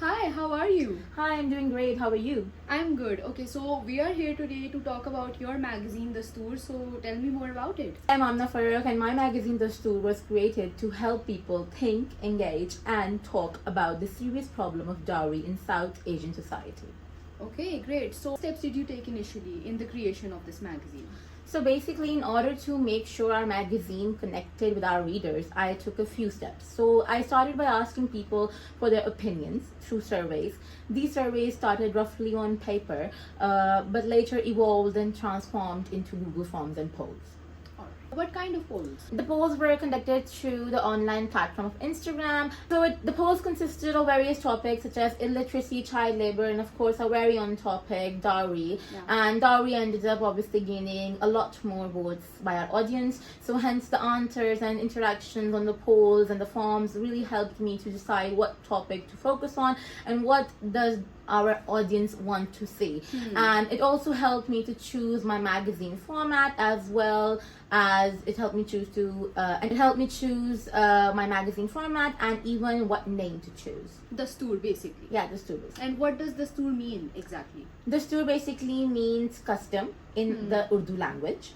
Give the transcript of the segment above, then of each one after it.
Hi, how are you? Hi, I'm doing great. How are you? I'm good. Okay, so we are here today to talk about your magazine, The Stoor. So tell me more about it. I'm Amna Farooq, and my magazine, The Stool, was created to help people think, engage, and talk about the serious problem of dowry in South Asian society. Okay, great. So, what steps did you take initially in the creation of this magazine? So basically, in order to make sure our magazine connected with our readers, I took a few steps. So I started by asking people for their opinions through surveys. These surveys started roughly on paper, but later evolved and transformed into Google Forms and polls. What kind of polls? The polls were conducted through the online platform of Instagram. So the polls consisted of various topics such as illiteracy, child labor, and of course our very own topic, dowry. Yeah. And dowry ended up obviously gaining a lot more votes by our audience. So hence the answers and interactions on the polls and the forms really helped me to decide what topic to focus on and what does our audience want to see. And it also helped me to choose my magazine format, as well as it helped me choose my magazine format and even what name to choose. The Stoor, basically. Yeah, the Stoor. And what does the Stoor mean exactly? The Stoor basically means custom in the Urdu language.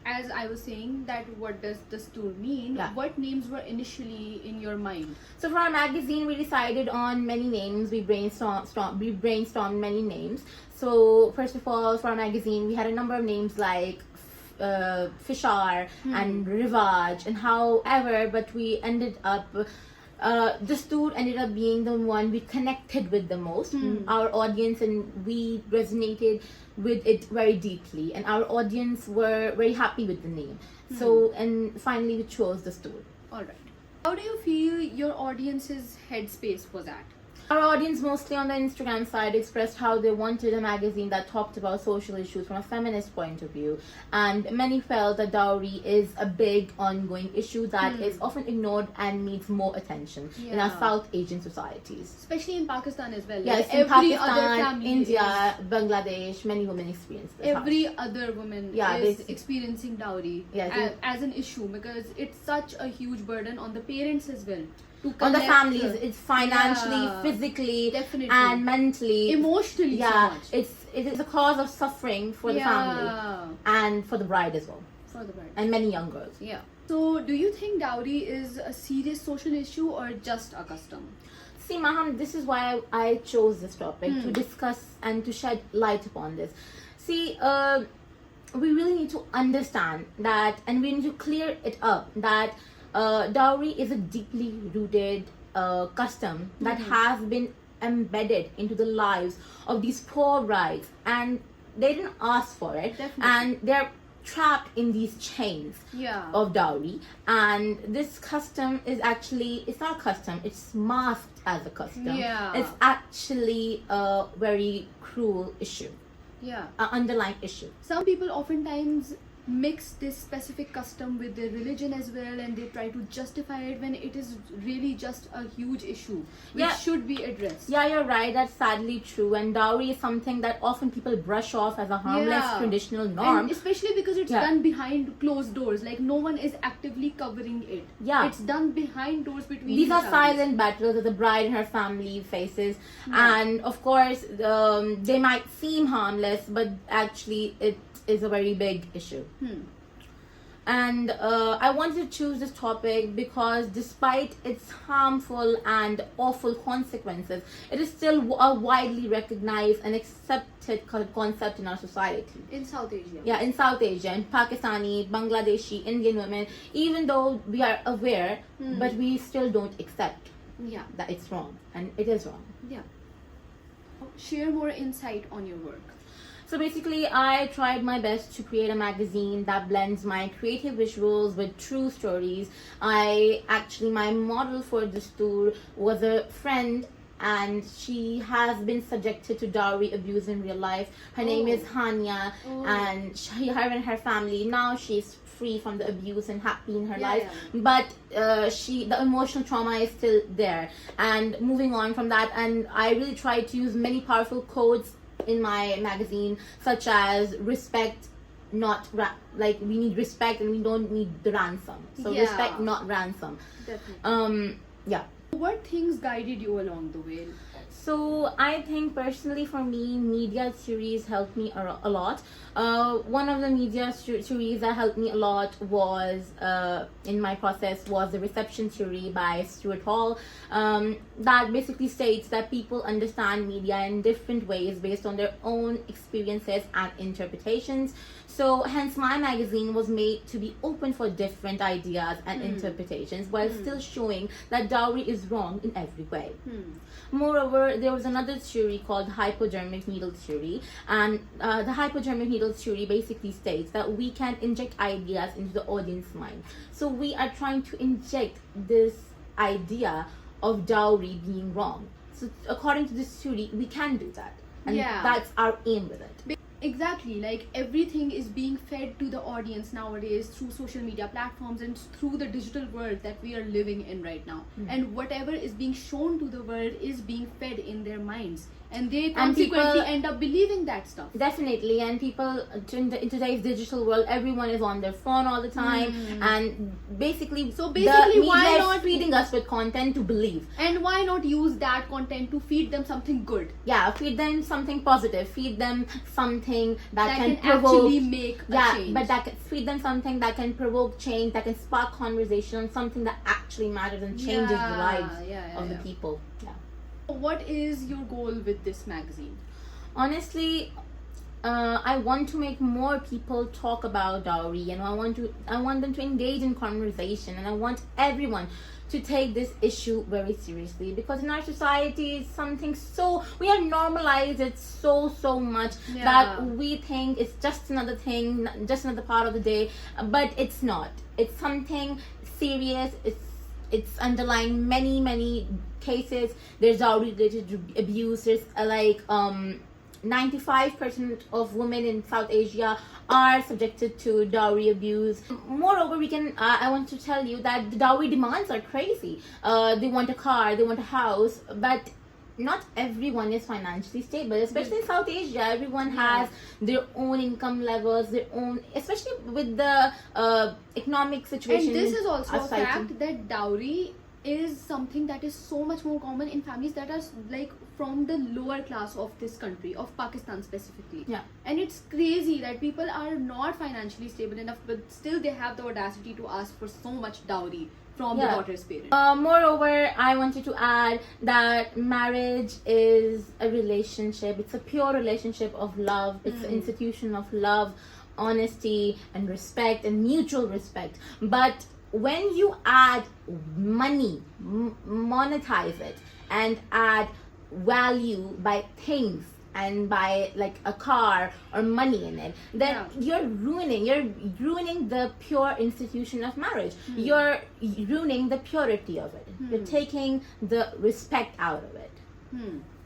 As I was saying, that what does the Stoor mean? Yeah. What names were initially in your mind? So for our magazine, we decided on many names. We brainstormed many names. So first of all, for our magazine, we had a number of names like Fishar and Rivaj, and however, but we ended up. The Stoor ended up being the one we connected with the most. Our audience and we resonated with it very deeply, and our audience were very happy with the name. So, and finally, we chose the Stoor. All right. How do you feel your audience's headspace was at? Our audience, mostly on the Instagram side, expressed how they wanted a magazine that talked about social issues from a feminist point of view, and many felt that dowry is a big ongoing issue that is often ignored and needs more attention in our South Asian societies. Especially in Pakistan as well. Yes, Like in every other Pakistan, family India, Bangladesh, many women experience this. every other woman is this- experiencing dowry Yes, as an issue, because it's such a huge burden on the parents as well. To on the collect families, it's financially, Yeah, physically, definitely. and mentally, emotionally so yeah, much. it is a cause of suffering for the family and for the bride as well, For the bride. and many young girls. Yeah. So, do you think dowry is a serious social issue or just a custom? See, Maham, this is why I chose this topic to discuss and to shed light upon this. See, we really need to understand that, and we need to clear it up that dowry is a deeply rooted custom that has been embedded into the lives of these poor brides, and they didn't ask for it. Definitely. And they're trapped in these chains of dowry, and this custom is actually, it's not a custom, it's masked as a custom. It's actually a very cruel issue, an underlying issue. Some people oftentimes mix this specific custom with their religion as well, and they try to justify it when it is really just a huge issue which should be addressed. Yeah, you're right, that's sadly true, and dowry is something that often people brush off as a harmless traditional norm, and especially because it's done behind closed doors, like no one is actively covering it. It's done behind doors between these are families. silent battles that the bride and her family faces, and of course they might seem harmless, but actually it is a very big issue. And I wanted to choose this topic because despite its harmful and awful consequences, it is still a widely recognized and accepted concept in our society. In South Asia. Yeah, in South Asia, in Pakistani, Bangladeshi, Indian women, even though we are aware, but we still don't accept that it's wrong, and it is wrong. Share more insight on your work. So basically, I tried my best to create a magazine that blends my creative visuals with true stories. My model for this tour was a friend, and she has been subjected to dowry abuse in real life. Her name is Hania, and her and her family, now she's free from the abuse and happy in her life, but the emotional trauma is still there. And moving on from that, and I really tried to use many powerful codes in my magazine, such as respect, not like we need respect and we don't need the ransom. So respect, not ransom. Definitely. What things guided you along the way? So I think personally for me, media theories helped me a lot. One of the media theories that helped me a lot was in my process was the reception theory by Stuart Hall. That basically states that people understand media in different ways based on their own experiences and interpretations. So hence my magazine was made to be open for different ideas and interpretations while still showing that dowry is wrong in every way. Moreover, there was another theory called hypodermic needle theory, and the hypodermic needle theory basically states that we can inject ideas into the audience mind. So we are trying to inject this idea of dowry being wrong. So according to this theory, we can do that, and that's our aim with it. Exactly, like everything is being fed to the audience nowadays through social media platforms and through the digital world that we are living in right now. And whatever is being shown to the world is being fed in their minds, and they consequently end up believing that stuff. Definitely, and people in today's digital world, everyone is on their phone all the time, and basically the media why is not feeding us with content to believe. And why not use that content to feed them something good? Yeah, feed them something positive, feed them something that can provoke, actually make a change. But that can feed them something that can provoke change, that can spark conversation on something that actually matters and changes the lives of the people. What is your goal with this magazine? Honestly, I want to make more people talk about dowry, and I want them to engage in conversation, and I want everyone to take this issue very seriously, because in our society it's something we have normalized it so much that we think it's just another thing, just another part of the day, but it's not. It's something serious. It's underlying many cases. There's dowry related abuse. There's 95% of women in South Asia are subjected to dowry abuse. Moreover, I want to tell you that the dowry demands are crazy. They want a car, they want a house, but not everyone is financially stable, especially in South Asia. Everyone has their own income levels, their own, especially with the economic situation. And this is also a fact that dowry is something that is so much more common in families that are like from the lower class of this country, of Pakistan specifically. And it's crazy that people are not financially stable enough, but still they have the audacity to ask for so much dowry from the daughter's parents. Moreover, I wanted to add that marriage is a relationship. It's a pure relationship of love. It's an institution of love, honesty, and respect, and mutual respect. But when you add money, monetize it, and add value by things and by like a car or money in it, then you're ruining the pure institution of marriage. You're ruining the purity of it. You're taking the respect out of it.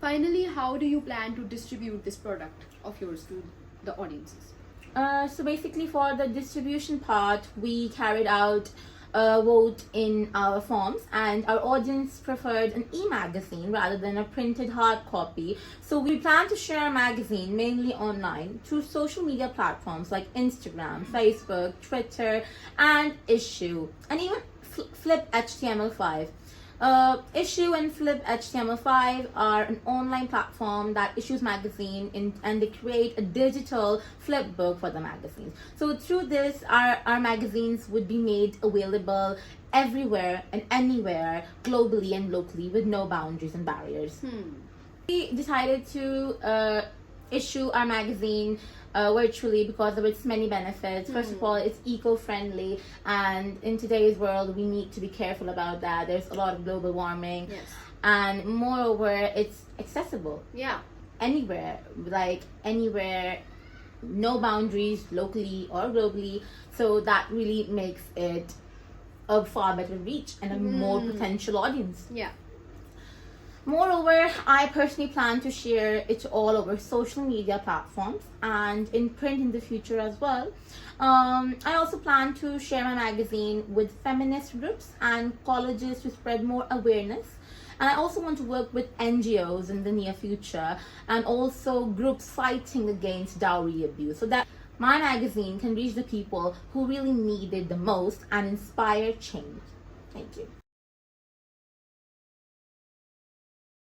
Finally, how do you plan to distribute this product of yours to the audiences? So basically, for the distribution part, we carried out a vote in our forms, and our audience preferred an e-magazine rather than a printed hard copy. So we plan to share our magazine mainly online through social media platforms like Instagram, Facebook, Twitter, and Issue, and even Flip HTML5. Issue and Flip HTML5 are an online platform that issues magazine and they create a digital flip book for the magazines. So through this, our magazines would be made available everywhere and anywhere, globally and locally, with no boundaries and barriers. We decided to issue our magazine virtually because of its many benefits. First of all, it's eco-friendly, and in today's world we need to be careful about that. There's a lot of global warming, and moreover, it's accessible anywhere, no boundaries, locally or globally. So that really makes it a far better reach and a more potential audience. Moreover, I personally plan to share it all over social media platforms and in print in the future as well. I also plan to share my magazine with feminist groups and colleges to spread more awareness. And I also want to work with NGOs in the near future, and also groups fighting against dowry abuse, so that my magazine can reach the people who really need it the most and inspire change. Thank you.